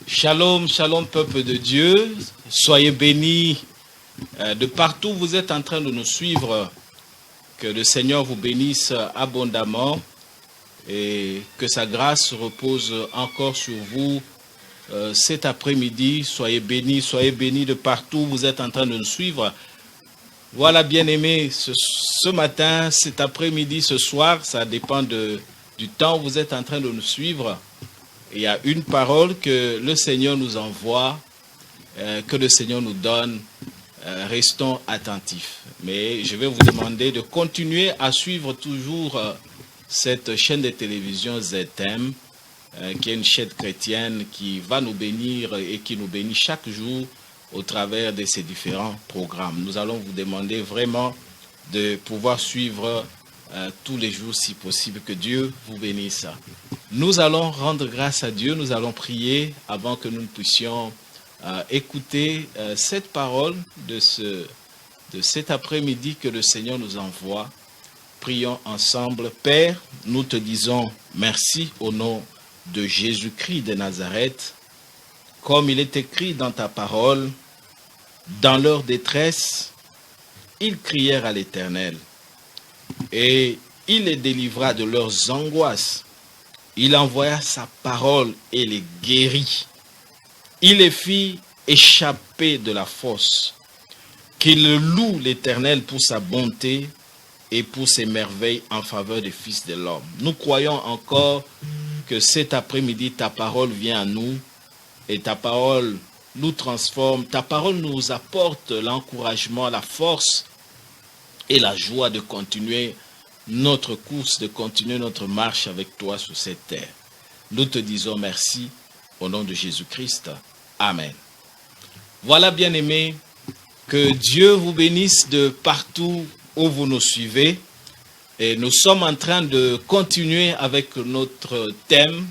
Shalom, shalom peuple de Dieu, soyez bénis de partout où vous êtes en train de nous suivre, que le Seigneur vous bénisse abondamment et que sa grâce repose encore sur vous cet après-midi. Soyez bénis de partout où vous êtes en train de nous suivre. Voilà, bien-aimés, ce matin, cet après-midi, ce soir, ça dépend du temps où vous êtes en train de nous suivre. Il y a une parole que le Seigneur nous envoie, que le Seigneur nous donne. Restons attentifs. Mais je vais vous demander de continuer à suivre toujours cette chaîne de télévision ZM, qui est une chaîne chrétienne qui va nous bénir et qui nous bénit chaque jour au travers de ces différents programmes. Nous allons vous demander vraiment de pouvoir suivre tous les jours si possible. Que Dieu vous bénisse. Nous allons rendre grâce à Dieu, nous allons prier avant que nous puissions écouter cette parole de cet après-midi que le Seigneur nous envoie. Prions ensemble. Père, nous te disons merci au nom de Jésus-Christ de Nazareth. Comme il est écrit dans ta parole, dans leur détresse, ils crièrent à l'Éternel et il les délivra de leurs angoisses. Il envoya sa parole et les guérit. Il les fit échapper de la fosse. Qu'il loue l'Éternel pour sa bonté et pour ses merveilles en faveur des fils de l'homme. Nous croyons encore que cet après-midi, ta parole vient à nous et ta parole nous transforme. Ta parole nous apporte l'encouragement, la force et la joie de continuer notre course, de continuer notre marche avec toi sur cette terre. Nous te disons merci au nom de Jésus-Christ. Amen. Voilà, bien-aimés, que Dieu vous bénisse de partout où vous nous suivez. Et nous sommes en train de continuer avec notre thème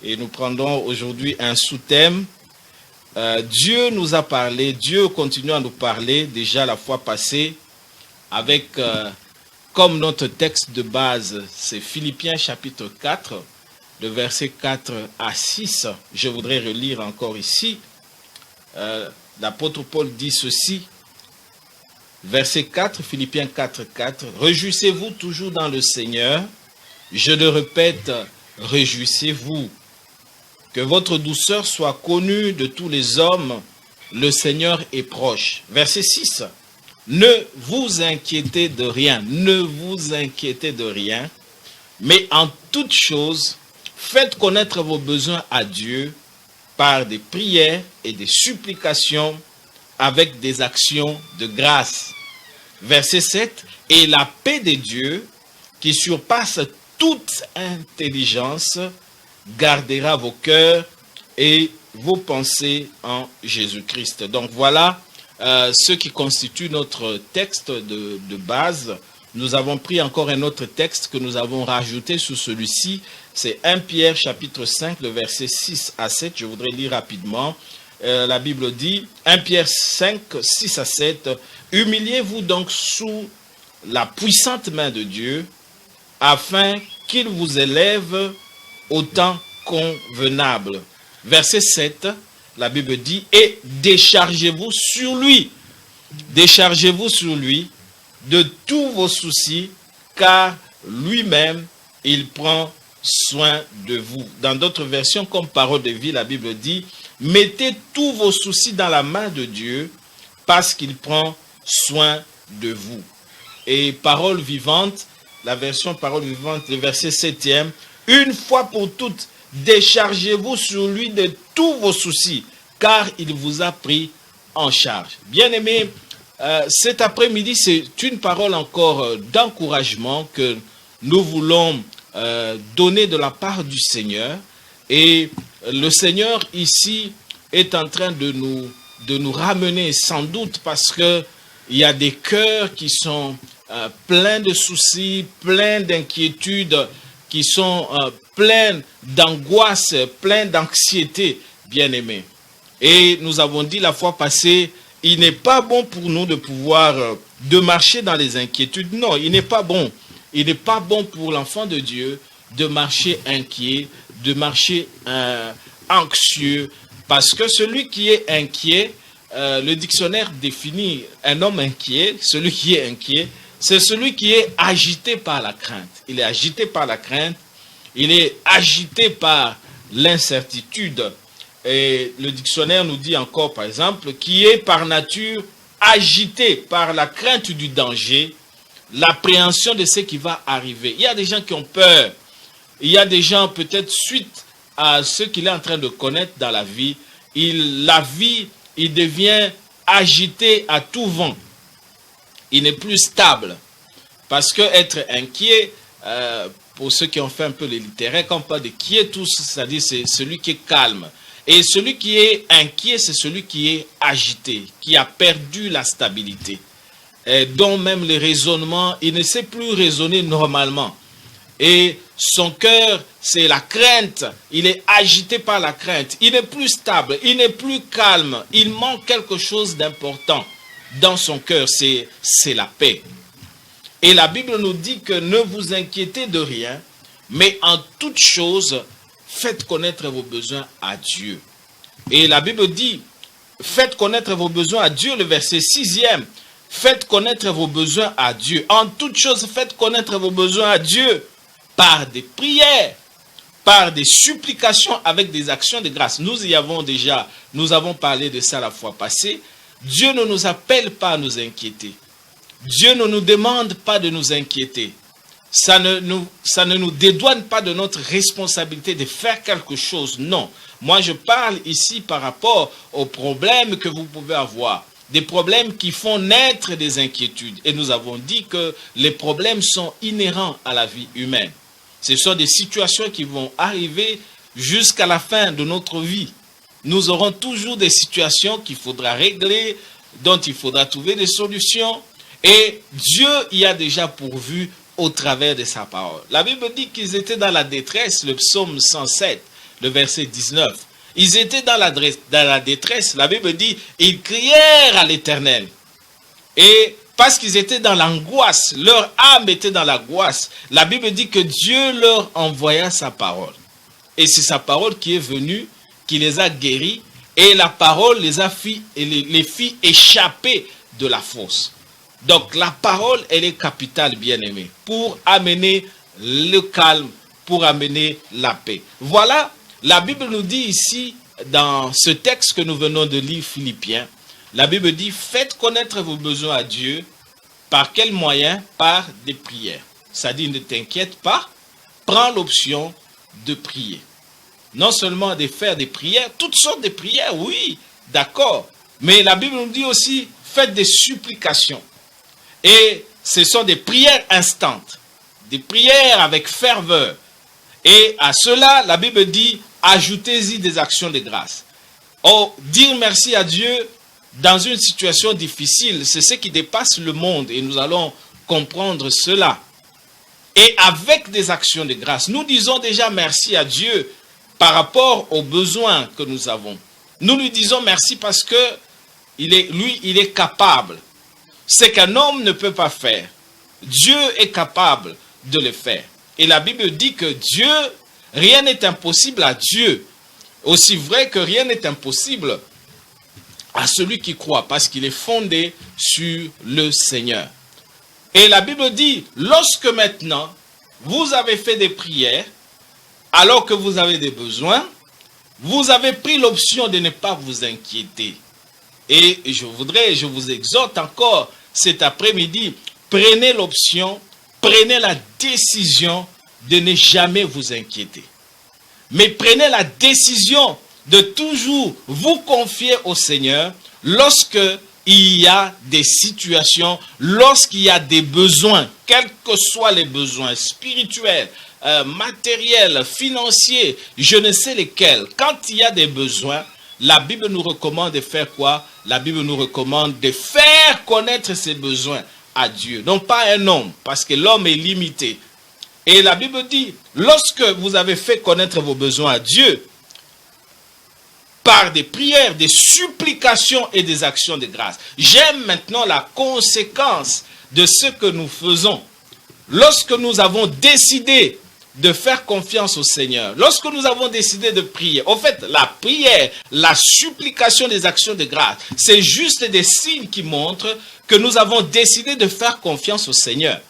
et nous prendrons aujourd'hui un sous-thème. Dieu nous a parlé, Dieu continue à nous parler déjà la fois passée avec... Comme notre texte de base, c'est Philippiens chapitre 4, de versets 4 à 6. Je voudrais relire encore ici. L'apôtre Paul dit ceci. Verset 4, Philippiens 4, 4. Réjouissez-vous toujours dans le Seigneur. Je le répète, réjouissez-vous. Que votre douceur soit connue de tous les hommes. Le Seigneur est proche. Verset 6. Ne vous inquiétez de rien, mais en toute chose, faites connaître vos besoins à Dieu par des prières et des supplications avec des actions de grâce. Verset 7, et la paix de Dieu, qui surpasse toute intelligence, gardera vos cœurs et vos pensées en Jésus-Christ. Donc voilà. Ce qui constitue notre texte de base. Nous avons pris encore un autre texte que nous avons rajouté sur celui-ci. C'est 1 Pierre chapitre 5, le verset 6 à 7. Je voudrais lire rapidement. La Bible dit, 1 Pierre 5, 6 à 7. Humiliez-vous donc sous la puissante main de Dieu, afin qu'il vous élève au temps convenable. Verset 7. La Bible dit, et déchargez-vous sur lui de tous vos soucis, car lui-même, il prend soin de vous. Dans d'autres versions, comme parole de vie, la Bible dit, mettez tous vos soucis dans la main de Dieu, parce qu'il prend soin de vous. Et parole vivante, la version parole vivante, le verset 7e, une fois pour toutes, déchargez-vous sur lui de tous vos soucis, car il vous a pris en charge. Bien-aimés, cet après-midi, c'est une parole encore d'encouragement que nous voulons donner de la part du Seigneur. Et le Seigneur ici est en train de nous ramener, sans doute parce qu'il y a des cœurs qui sont pleins de soucis, pleins d'inquiétudes, qui sont pleins d'angoisse, pleins d'anxiété, bien-aimés. Et nous avons dit la fois passée, il n'est pas bon pour nous de pouvoir de marcher dans les inquiétudes. Non, il n'est pas bon. Il n'est pas bon pour l'enfant de Dieu de marcher inquiet, de marcher anxieux, parce que celui qui est inquiet, le dictionnaire définit un homme inquiet, celui qui est inquiet, c'est celui qui est agité par la crainte. Il est agité par la crainte, il est agité par l'incertitude. Et le dictionnaire nous dit encore, par exemple, qui est par nature agité par la crainte du danger, l'appréhension de ce qui va arriver. Il y a des gens qui ont peur. Il y a des gens, peut-être suite à ce qu'il est en train de connaître dans la vie, il devient agité à tout vent. Il n'est plus stable. Parce que être inquiet, pour ceux qui ont fait un peu les littéraires, quand on parle de quietus, c'est-à-dire c'est celui qui est calme. Et celui qui est inquiet, c'est celui qui est agité, qui a perdu la stabilité. Dont même les raisonnements, il ne sait plus raisonner normalement. Et son cœur, c'est la crainte. Il est agité par la crainte. Il n'est plus stable, il n'est plus calme. Il manque quelque chose d'important dans son cœur, c'est la paix. Et la Bible nous dit que ne vous inquiétez de rien, mais en toute chose, faites connaître vos besoins à Dieu. Et la Bible dit, faites connaître vos besoins à Dieu, le verset 6e. Faites connaître vos besoins à Dieu. En toute chose, faites connaître vos besoins à Dieu par des prières, par des supplications avec des actions de grâce. Nous avons parlé de ça la fois passée. Dieu ne nous appelle pas à nous inquiéter. Dieu ne nous demande pas de nous inquiéter. Ça ne nous dédouane pas de notre responsabilité de faire quelque chose. Non. Moi, je parle ici par rapport aux problèmes que vous pouvez avoir. Des problèmes qui font naître des inquiétudes. Et nous avons dit que les problèmes sont inhérents à la vie humaine. Ce sont des situations qui vont arriver jusqu'à la fin de notre vie. Nous aurons toujours des situations qu'il faudra régler, dont il faudra trouver des solutions. Et Dieu y a déjà pourvu au travers de sa parole. La Bible dit qu'ils étaient dans la détresse, le psaume 107, le verset 19. Ils étaient dans la détresse, la Bible dit, ils crièrent à l'Éternel. Et parce qu'ils étaient dans l'angoisse, leur âme était dans l'angoisse, la Bible dit que Dieu leur envoya sa parole. Et c'est sa parole qui est venue, qui les a guéris, et la parole les fit échapper de la fosse. Donc la parole, elle est capitale, bien-aimée, pour amener le calme, pour amener la paix. Voilà, la Bible nous dit ici, dans ce texte que nous venons de lire, Philippiens, la Bible dit, faites connaître vos besoins à Dieu. Par quel moyen? Par des prières. Ça dit, ne t'inquiète pas, prends l'option de prier. Non seulement de faire des prières, toutes sortes de prières, oui, d'accord. Mais la Bible nous dit aussi, faites des supplications. Et ce sont des prières instantes, des prières avec ferveur. Et à cela, la Bible dit, ajoutez-y des actions de grâce. Oh, dire merci à Dieu dans une situation difficile, c'est ce qui dépasse le monde et nous allons comprendre cela. Et avec des actions de grâce, nous disons déjà merci à Dieu par rapport aux besoins que nous avons. Nous lui disons merci parce que il est capable. Ce qu'un homme ne peut pas faire, Dieu est capable de le faire. Et la Bible dit que Dieu, rien n'est impossible à Dieu. Aussi vrai que rien n'est impossible à celui qui croit, parce qu'il est fondé sur le Seigneur. Et la Bible dit, lorsque maintenant, vous avez fait des prières, alors que vous avez des besoins, vous avez pris l'option de ne pas vous inquiéter. Et je vous exhorte encore cet après-midi, prenez l'option, prenez la décision de ne jamais vous inquiéter. Mais prenez la décision de toujours vous confier au Seigneur lorsque il y a des situations, lorsqu'il y a des besoins, quels que soient les besoins spirituels, matériels, financiers, je ne sais lesquels. Quand il y a des besoins, la Bible nous recommande de faire quoi? La Bible nous recommande de faire connaître ses besoins à Dieu, non pas un homme, parce que l'homme est limité. Et la Bible dit, lorsque vous avez fait connaître vos besoins à Dieu, par des prières, des supplications et des actions de grâce. J'aime maintenant la conséquence de ce que nous faisons. Lorsque nous avons décidé de faire confiance au Seigneur, lorsque nous avons décidé de prier, en fait, la prière, la supplication des actions de grâce, c'est juste des signes qui montrent que nous avons décidé de faire confiance au Seigneur.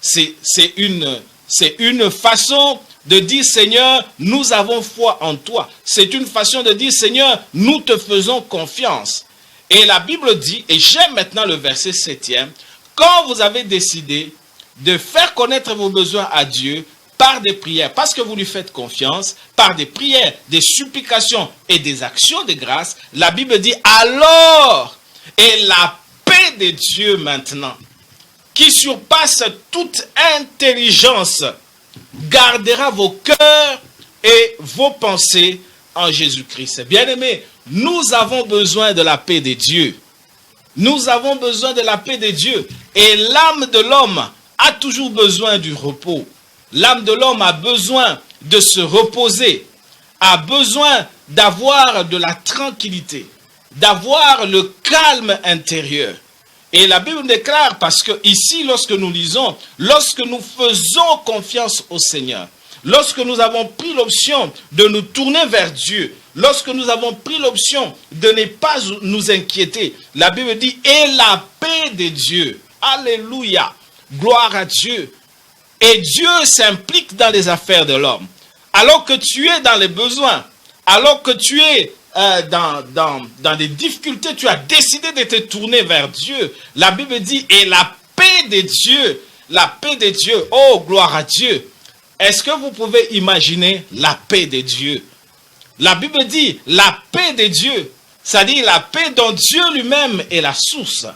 C'est une façon de dire, Seigneur, nous avons foi en toi. C'est une façon de dire, Seigneur, nous te faisons confiance. Et la Bible dit, et j'aime maintenant le verset 7e, quand vous avez décidé de faire connaître vos besoins à Dieu par des prières, parce que vous lui faites confiance, par des prières, des supplications et des actions de grâce, la Bible dit, alors, et la paix de Dieu maintenant, qui surpasse toute intelligence, gardera vos cœurs et vos pensées en Jésus-Christ. Bien-aimés, nous avons besoin de la paix de Dieu. Nous avons besoin de la paix de Dieu. Et l'âme de l'homme a toujours besoin du repos. L'âme de l'homme a besoin de se reposer, a besoin d'avoir de la tranquillité, d'avoir le calme intérieur. Et la Bible déclare, parce que ici, lorsque nous lisons, lorsque nous faisons confiance au Seigneur, lorsque nous avons pris l'option de nous tourner vers Dieu, lorsque nous avons pris l'option de ne pas nous inquiéter, la Bible dit, et la paix de Dieu, alléluia, gloire à Dieu. Et Dieu s'implique dans les affaires de l'homme. Alors que tu es dans les besoins, alors que tu es dans des difficultés, tu as décidé de te tourner vers Dieu. La Bible dit, et la paix de Dieu, oh gloire à Dieu. Est-ce que vous pouvez imaginer la paix de Dieu? La Bible dit, la paix de Dieu, c'est-à-dire la paix dont Dieu lui-même est la source.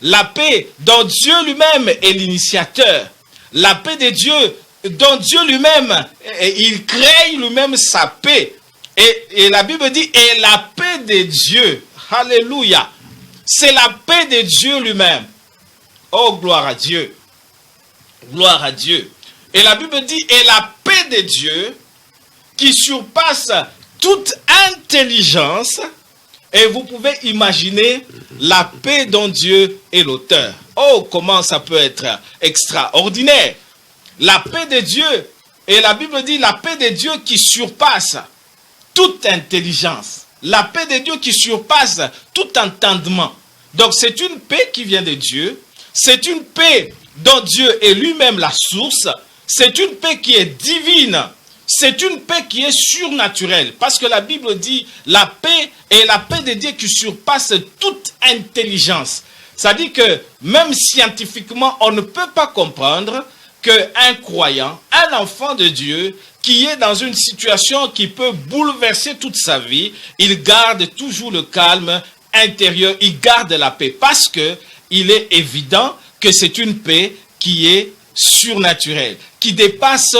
La paix dont Dieu lui-même est l'initiateur. La paix de Dieu dont Dieu lui-même, il crée lui-même sa paix. Et la Bible dit, et la paix de Dieu, alléluia, c'est la paix de Dieu lui-même. Oh, gloire à Dieu, gloire à Dieu. Et la Bible dit, et la paix de Dieu, qui surpasse toute intelligence, et vous pouvez imaginer la paix dont Dieu est l'auteur. Oh, comment ça peut être extraordinaire. La paix de Dieu, et la Bible dit, la paix de Dieu qui surpasse toute intelligence, la paix de Dieu qui surpasse tout entendement. Donc c'est une paix qui vient de Dieu, c'est une paix dont Dieu est lui-même la source, c'est une paix qui est divine, c'est une paix qui est surnaturelle, parce que la Bible dit la paix est la paix de Dieu qui surpasse toute intelligence. Ça dit que même scientifiquement, on ne peut pas comprendre qu'un croyant, un enfant de Dieu, qui est dans une situation qui peut bouleverser toute sa vie, il garde toujours le calme intérieur, il garde la paix, parce que il est évident que c'est une paix qui est surnaturelle, qui dépasse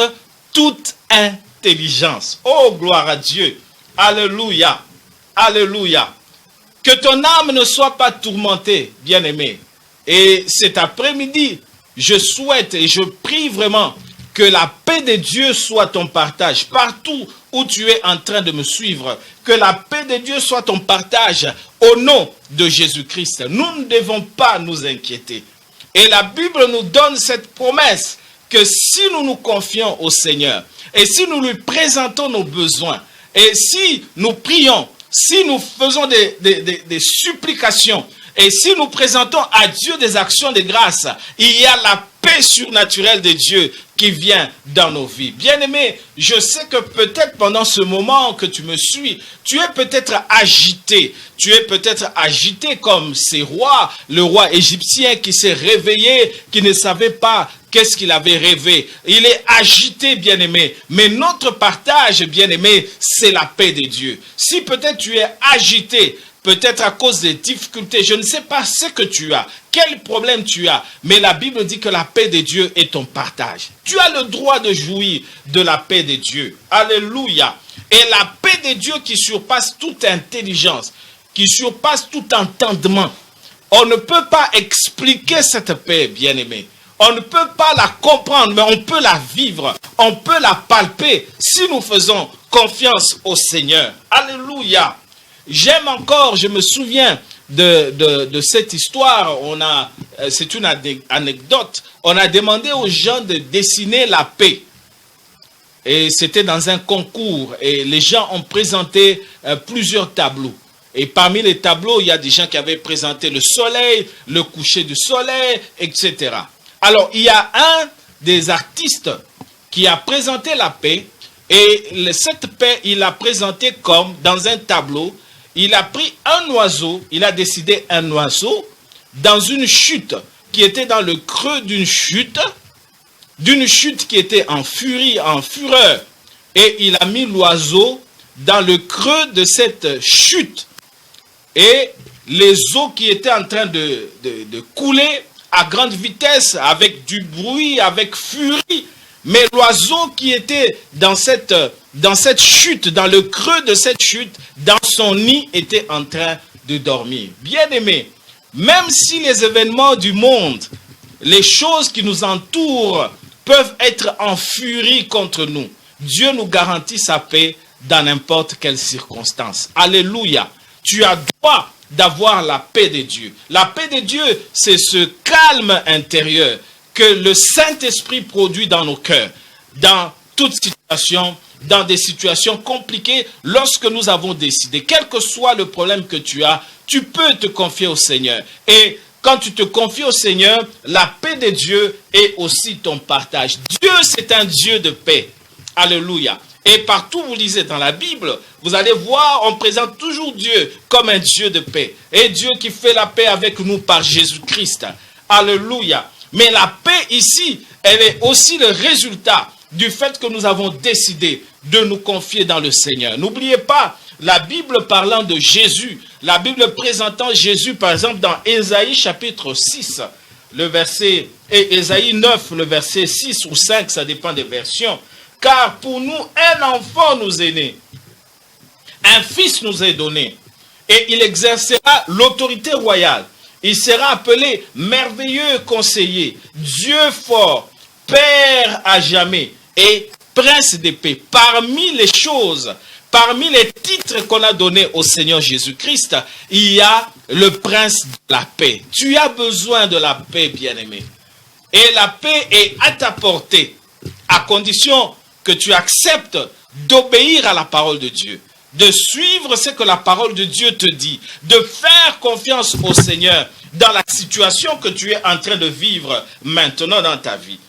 toute intelligence. Oh, gloire à Dieu. Alléluia. Alléluia. Que ton âme ne soit pas tourmentée, bien-aimé. Et cet après-midi, je souhaite et je prie vraiment que la paix de Dieu soit ton partage partout où tu es en train de me suivre. Que la paix de Dieu soit ton partage au nom de Jésus-Christ. Nous ne devons pas nous inquiéter. Et la Bible nous donne cette promesse que si nous nous confions au Seigneur et si nous lui présentons nos besoins et si nous prions, si nous faisons des supplications, et si nous présentons à Dieu des actions de grâce, il y a la paix surnaturelle de Dieu qui vient dans nos vies. Bien-aimé, je sais que peut-être pendant ce moment que tu me suis, tu es peut-être agité. Tu es peut-être agité comme ces rois, le roi égyptien qui s'est réveillé, qui ne savait pas qu'est-ce qu'il avait rêvé. Il est agité, bien-aimé. Mais notre partage, bien-aimé, c'est la paix de Dieu. Si peut-être tu es agité, peut-être à cause des difficultés, je ne sais pas ce que tu as, quel problème tu as, mais la Bible dit que la paix de Dieu est ton partage. Tu as le droit de jouir de la paix de Dieu. Alléluia. Et la paix de Dieu qui surpasse toute intelligence, qui surpasse tout entendement. On ne peut pas expliquer cette paix, bien-aimé. On ne peut pas la comprendre, mais on peut la vivre. On peut la palper si nous faisons confiance au Seigneur. Alléluia. J'aime encore, je me souviens de cette histoire, c'est une anecdote, on a demandé aux gens de dessiner la paix. et c'était dans un concours et les gens ont présenté plusieurs tableaux. Et parmi les tableaux, il y a des gens qui avaient présenté le soleil, le coucher du soleil, etc. Alors, il y a un des artistes qui a présenté la paix, et cette paix, il l'a présentée comme dans un tableau. Il a pris un oiseau, il a décidé un oiseau dans une chute qui était dans le creux d'une chute qui était en furie, en fureur. Et il a mis l'oiseau dans le creux de cette chute. Et les eaux qui étaient en train de couler à grande vitesse, avec du bruit, avec furie. Mais l'oiseau qui était dans cette chute, dans le creux de cette chute, dans son nid, était en train de dormir. Bien-aimés, même si les événements du monde, les choses qui nous entourent, peuvent être en furie contre nous, Dieu nous garantit sa paix dans n'importe quelle circonstance. Alléluia. Tu as droit d'avoir la paix de Dieu. La paix de Dieu, c'est ce calme intérieur que le Saint-Esprit produit dans nos cœurs, dans toute situation, dans des situations compliquées, lorsque nous avons décidé, quel que soit le problème que tu as, tu peux te confier au Seigneur. Et quand tu te confies au Seigneur, la paix de Dieu est aussi ton partage. Dieu, c'est un Dieu de paix. Alléluia. Et partout où vous lisez dans la Bible, vous allez voir, on présente toujours Dieu comme un Dieu de paix. Et Dieu qui fait la paix avec nous par Jésus-Christ. Alléluia. Mais la paix ici, elle est aussi le résultat du fait que nous avons décidé de nous confier dans le Seigneur. N'oubliez pas, la Bible parlant de Jésus, la Bible présentant Jésus, par exemple, dans Ésaïe chapitre 6, le verset, et Ésaïe 9, le verset 6 ou 5, ça dépend des versions. Car pour nous, un enfant nous est né, un fils nous est donné, et il exercera l'autorité royale. Il sera appelé merveilleux conseiller, Dieu fort, Père à jamais et Prince de paix. Parmi les choses, parmi les titres qu'on a donnés au Seigneur Jésus-Christ, il y a le Prince de la paix. Tu as besoin de la paix, bien-aimé. Et la paix est à ta portée, à condition que tu acceptes d'obéir à la parole de Dieu, de suivre ce que la parole de Dieu te dit, de faire confiance au Seigneur dans la situation que tu es en train de vivre maintenant dans ta vie.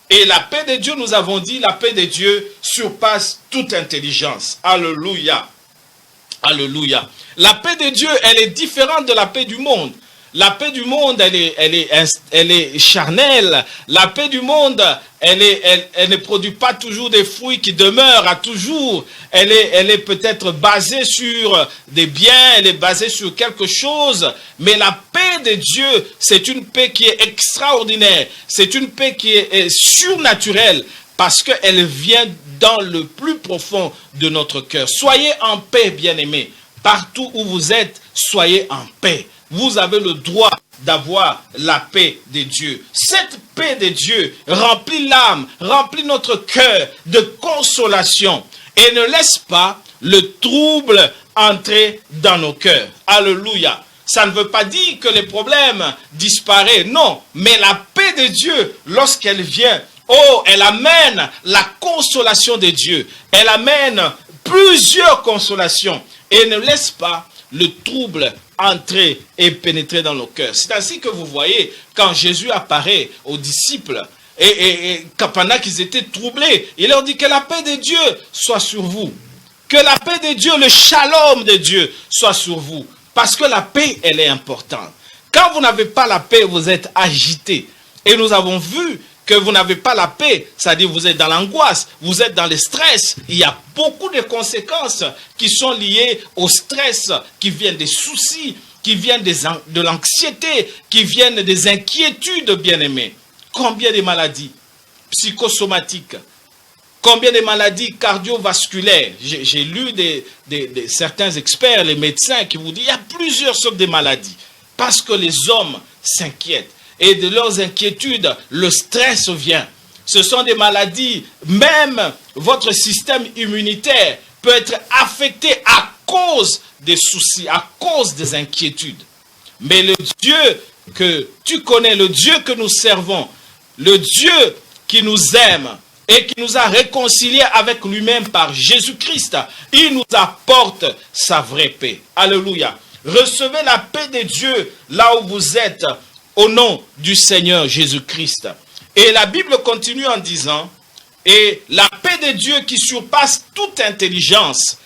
Et la paix de Dieu, nous avons dit, la paix de Dieu surpasse toute intelligence. Alléluia. Alléluia. La paix de Dieu, elle est différente de la paix du monde. La paix du monde, elle est charnelle. La paix du monde, elle ne produit pas toujours des fruits qui demeurent à toujours. Elle est peut-être basée sur des biens, elle est basée sur quelque chose. Mais la paix de Dieu, c'est une paix qui est extraordinaire. C'est une paix qui est surnaturelle parce qu'elle vient dans le plus profond de notre cœur. Soyez en paix, bien-aimés. Partout où vous êtes, soyez en paix. Vous avez le droit d'avoir la paix de Dieu. Cette paix de Dieu remplit l'âme, remplit notre cœur de consolation et ne laisse pas le trouble entrer dans nos cœurs. Alléluia. Ça ne veut pas dire que les problèmes disparaissent, non. Mais la paix de Dieu, lorsqu'elle vient, oh, elle amène la consolation de Dieu. Elle amène plusieurs consolations et ne laisse pas le trouble entrer et pénétrer dans nos cœurs. C'est ainsi que vous voyez, quand Jésus apparaît aux disciples, et pendant qu'ils étaient troublés, il leur dit que la paix de Dieu soit sur vous. Que la paix de Dieu, le shalom de Dieu soit sur vous. Parce que la paix, elle est importante. Quand vous n'avez pas la paix, vous êtes agité. Et nous avons vu que vous n'avez pas la paix, c'est-à-dire vous êtes dans l'angoisse, vous êtes dans le stress. Il y a beaucoup de conséquences qui sont liées au stress, qui viennent des soucis, qui viennent de l'anxiété, qui viennent des inquiétudes, bien-aimés. Combien de maladies psychosomatiques, combien de maladies cardiovasculaires. J'ai lu certains experts, les médecins, qui vous disent qu'il y a plusieurs sortes de maladies. Parce que les hommes s'inquiètent. Et de leurs inquiétudes, le stress vient. Ce sont des maladies, même votre système immunitaire peut être affecté à cause des soucis, à cause des inquiétudes. Mais le Dieu que tu connais, le Dieu que nous servons, le Dieu qui nous aime, et qui nous a réconciliés avec lui-même par Jésus-Christ. Il nous apporte sa vraie paix. Alléluia. Recevez la paix de Dieu là où vous êtes au nom du Seigneur Jésus-Christ. Et la Bible continue en disant, et la paix de Dieu qui surpasse toute intelligence,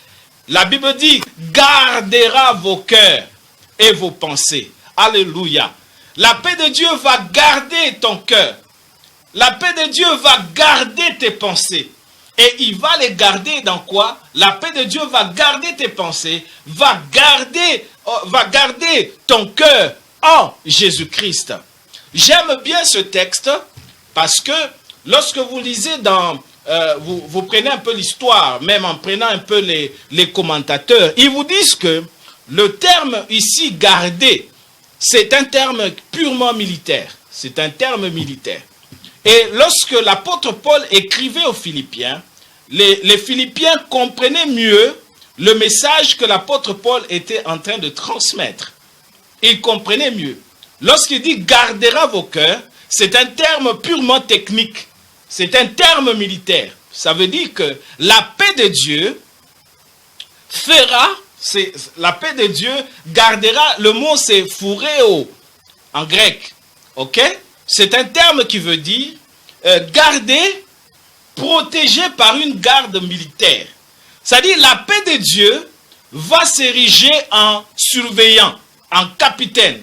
la Bible dit, gardera vos cœurs et vos pensées. Alléluia. La paix de Dieu va garder ton cœur. La paix de Dieu va garder tes pensées. Et il va les garder dans quoi? La paix de Dieu va garder tes pensées, va garder ton cœur en Jésus-Christ. J'aime bien ce texte parce que lorsque vous lisez vous prenez un peu l'histoire, même en prenant un peu les commentateurs, ils vous disent que le terme ici garder, c'est un terme purement militaire. C'est un terme militaire. Et lorsque l'apôtre Paul écrivait aux Philippiens, les Philippiens comprenaient mieux le message que l'apôtre Paul était en train de transmettre. Ils comprenaient mieux. Lorsqu'il dit « gardera vos cœurs », c'est un terme purement technique. C'est un terme militaire. Ça veut dire que la paix de Dieu la paix de Dieu gardera, le mot c'est « phouréo » en grec. Ok? C'est un terme qui veut dire garder, protégé par une garde militaire. C'est-à-dire la paix de Dieu va s'ériger en surveillant, en capitaine,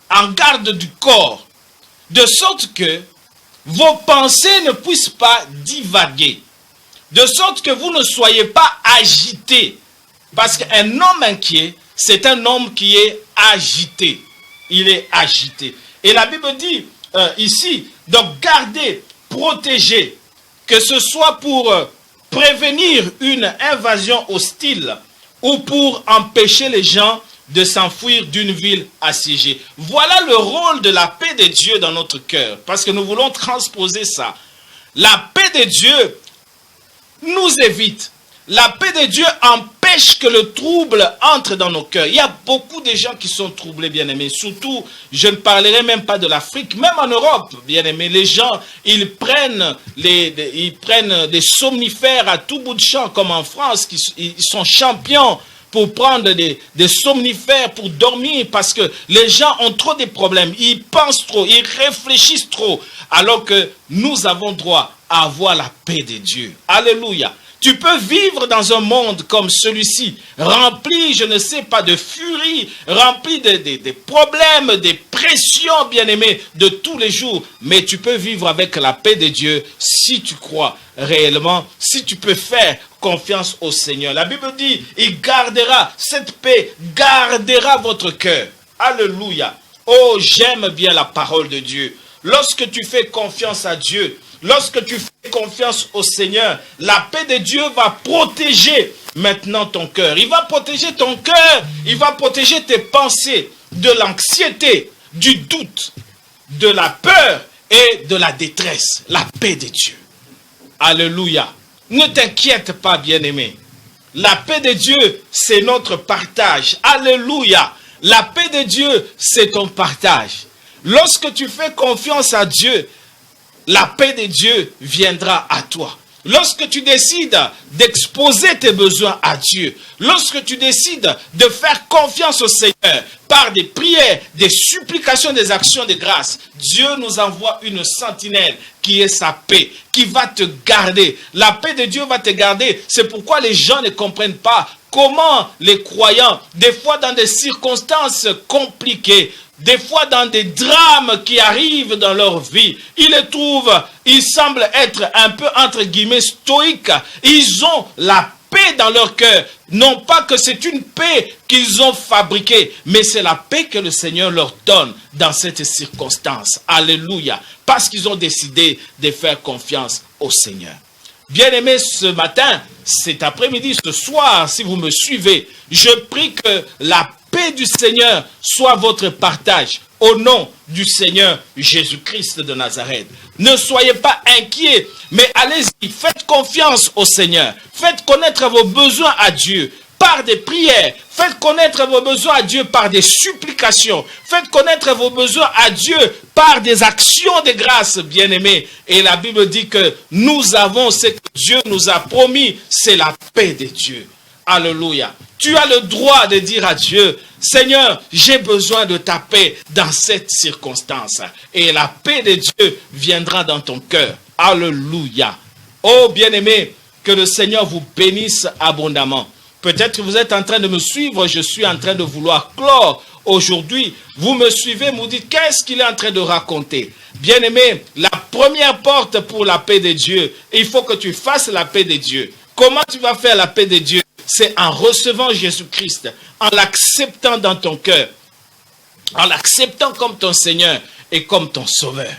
en garde du corps, de sorte que vos pensées ne puissent pas divaguer, de sorte que vous ne soyez pas agités. Parce qu'un homme inquiet, c'est un homme qui est agité. Il est agité. Et la Bible dit ici, donc garder, protéger, que ce soit pour prévenir une invasion hostile ou pour empêcher les gens de s'enfuir d'une ville assiégée. Voilà le rôle de la paix de Dieu dans notre cœur, parce que nous voulons transposer ça. La paix de Dieu nous évite. La paix de Dieu empêche que le trouble entre dans nos cœurs. Il y a beaucoup de gens qui sont troublés, bien-aimés. Surtout, je ne parlerai même pas de l'Afrique, même en Europe, bien-aimés. Les gens, ils prennent des somnifères à tout bout de champ, comme en France, ils sont champions pour prendre des somnifères pour dormir, parce que les gens ont trop de problèmes. Ils pensent trop, ils réfléchissent trop, alors que nous avons droit à avoir la paix de Dieu. Alléluia. Tu peux vivre dans un monde comme celui-ci, rempli, je ne sais pas, de furie, rempli de problèmes, des pressions, bien-aimés, de tous les jours. Mais tu peux vivre avec la paix de Dieu si tu crois réellement, si tu peux faire confiance au Seigneur. La Bible dit, il gardera, cette paix gardera votre cœur. Alléluia. Oh, j'aime bien la parole de Dieu. Lorsque tu fais confiance à Dieu, lorsque tu fais confiance au Seigneur, la paix de Dieu va protéger maintenant ton cœur. Il va protéger ton cœur, il va protéger tes pensées de l'anxiété, du doute, de la peur et de la détresse. La paix de Dieu. Alléluia. Ne t'inquiète pas, bien-aimé. La paix de Dieu, c'est notre partage. Alléluia. La paix de Dieu, c'est ton partage. Lorsque tu fais confiance à Dieu, la paix de Dieu viendra à toi. Lorsque tu décides d'exposer tes besoins à Dieu, lorsque tu décides de faire confiance au Seigneur par des prières, des supplications, des actions de grâce, Dieu nous envoie une sentinelle qui est sa paix, qui va te garder. La paix de Dieu va te garder. C'est pourquoi les gens ne comprennent pas comment les croyants, des fois dans des circonstances compliquées, des fois dans des drames qui arrivent dans leur vie, ils semblent être un peu entre guillemets stoïques. Ils ont la paix dans leur cœur. Non pas que c'est une paix qu'ils ont fabriquée, mais c'est la paix que le Seigneur leur donne dans cette circonstance. Alléluia. Parce qu'ils ont décidé de faire confiance au Seigneur. Bien-aimés, ce matin, cet après-midi, ce soir, si vous me suivez, je prie que la paix du Seigneur soit votre partage au nom du Seigneur Jésus-Christ de Nazareth. Ne soyez pas inquiets, mais allez-y, faites confiance au Seigneur. Faites connaître vos besoins à Dieu. Pas par des prières. Faites connaître vos besoins à Dieu par des supplications. Faites connaître vos besoins à Dieu par des actions de grâce, bien-aimés. Et la Bible dit que nous avons ce que Dieu nous a promis, c'est la paix de Dieu. Alléluia. Tu as le droit de dire à Dieu, Seigneur, j'ai besoin de ta paix dans cette circonstance. Et la paix de Dieu viendra dans ton cœur. Alléluia. Oh bien-aimés, que le Seigneur vous bénisse abondamment. Peut-être que vous êtes en train de me suivre, je suis en train de vouloir clore. Aujourd'hui, vous me suivez, vous dites, qu'est-ce qu'il est en train de raconter? Bien-aimé, la première porte pour la paix de Dieu, il faut que tu fasses la paix de Dieu. Comment tu vas faire la paix de Dieu? C'est en recevant Jésus-Christ, en l'acceptant dans ton cœur, en l'acceptant comme ton Seigneur et comme ton Sauveur.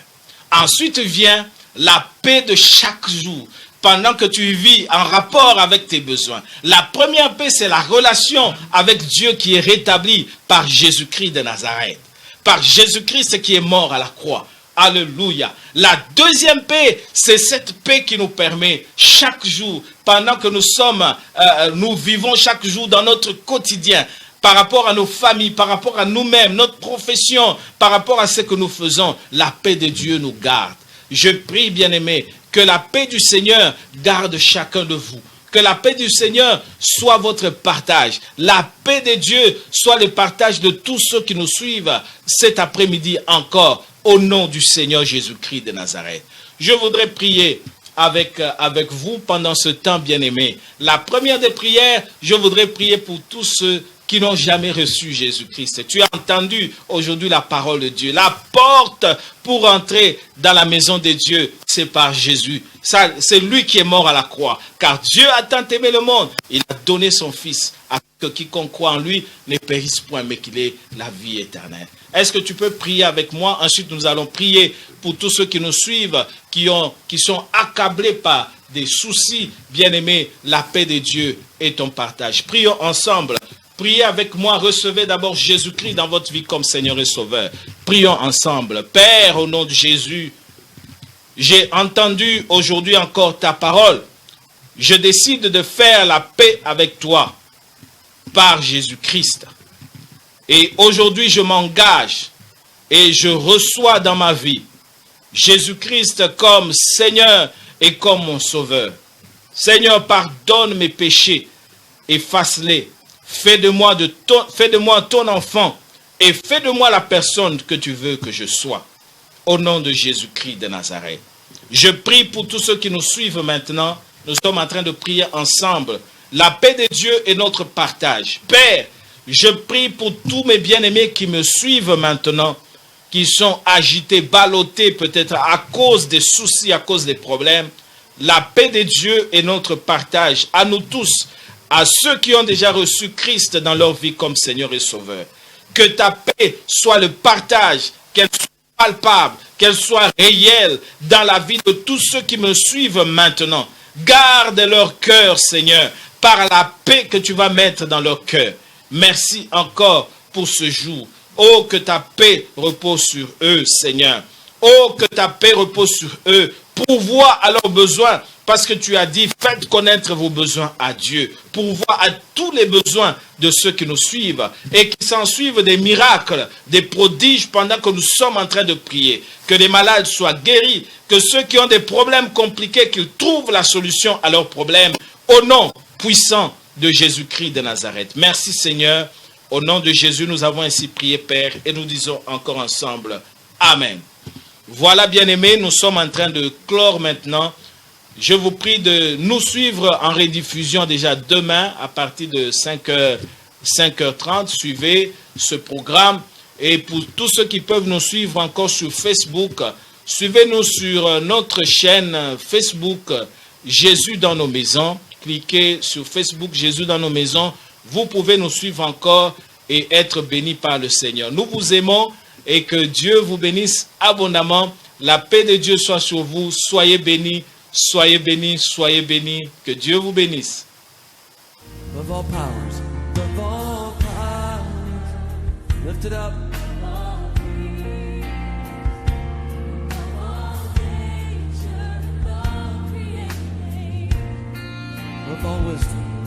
Ensuite vient la paix de chaque jour, pendant que tu vis en rapport avec tes besoins. La première paix, c'est la relation avec Dieu qui est rétablie par Jésus-Christ de Nazareth, par Jésus-Christ qui est mort à la croix. Alléluia. La deuxième paix, c'est cette paix qui nous permet chaque jour, pendant que nous vivons chaque jour dans notre quotidien, par rapport à nos familles, par rapport à nous-mêmes, notre profession, par rapport à ce que nous faisons, la paix de Dieu nous garde. Je prie, bien-aimés, que la paix du Seigneur garde chacun de vous. Que la paix du Seigneur soit votre partage. La paix de Dieu soit le partage de tous ceux qui nous suivent cet après-midi encore, au nom du Seigneur Jésus-Christ de Nazareth. Je voudrais prier avec vous pendant ce temps, bien-aimé. La première des prières, je voudrais prier pour tous ceux qui n'ont jamais reçu Jésus-Christ. Tu as entendu aujourd'hui la parole de Dieu. La porte pour entrer dans la maison de Dieu, c'est par Jésus. C'est lui qui est mort à la croix. Car Dieu a tant aimé le monde, il a donné son Fils, à que quiconque croit en lui ne périsse point, mais qu'il ait la vie éternelle. Est-ce que tu peux prier avec moi? Ensuite, nous allons prier pour tous ceux qui nous suivent, qui sont accablés par des soucis. Bien-aimés, la paix de Dieu est ton partage. Prions ensemble. Priez avec moi, recevez d'abord Jésus-Christ dans votre vie comme Seigneur et Sauveur. Prions ensemble. Père, au nom de Jésus, j'ai entendu aujourd'hui encore ta parole. Je décide de faire la paix avec toi par Jésus-Christ. Et aujourd'hui, je m'engage et je reçois dans ma vie Jésus-Christ comme Seigneur et comme mon Sauveur. Seigneur, pardonne mes péchés, efface-les. Fais de moi ton enfant et fais de moi la personne que tu veux que je sois. Au nom de Jésus-Christ de Nazareth. Je prie pour tous ceux qui nous suivent maintenant. Nous sommes en train de prier ensemble. La paix de Dieu est notre partage. Père, je prie pour tous mes bien-aimés qui me suivent maintenant, qui sont agités, ballottés peut-être à cause des soucis, à cause des problèmes. La paix de Dieu est notre partage. À nous tous, à ceux qui ont déjà reçu Christ dans leur vie comme Seigneur et Sauveur. Que ta paix soit le partage, qu'elle soit palpable, qu'elle soit réelle dans la vie de tous ceux qui me suivent maintenant. Garde leur cœur, Seigneur, par la paix que tu vas mettre dans leur cœur. Merci encore pour ce jour. Oh, que ta paix repose sur eux, Seigneur. Oh, que ta paix repose sur eux. Pourvois à leurs besoins. Parce que tu as dit, faites connaître vos besoins à Dieu. Pourvois à tous les besoins de ceux qui nous suivent. Et qui s'en suivent des miracles, des prodiges pendant que nous sommes en train de prier. Que les malades soient guéris. Que ceux qui ont des problèmes compliqués, qu'ils trouvent la solution à leurs problèmes. Au nom puissant de Jésus-Christ de Nazareth. Merci Seigneur. Au nom de Jésus, nous avons ainsi prié, Père. Et nous disons encore ensemble, Amen. Voilà, bien-aimés, nous sommes en train de clore maintenant. Je vous prie de nous suivre en rediffusion déjà demain à partir de 5h30. Suivez ce programme. Et pour tous ceux qui peuvent nous suivre encore sur Facebook, suivez-nous sur notre chaîne Facebook Jésus dans nos maisons. Cliquez sur Facebook Jésus dans nos maisons. Vous pouvez nous suivre encore et être bénis par le Seigneur. Nous vous aimons et que Dieu vous bénisse abondamment. La paix de Dieu soit sur vous. Soyez bénis. Soyez bénis, soyez bénis, que Dieu vous bénisse. Of all powers, lift it up. Of all wisdom.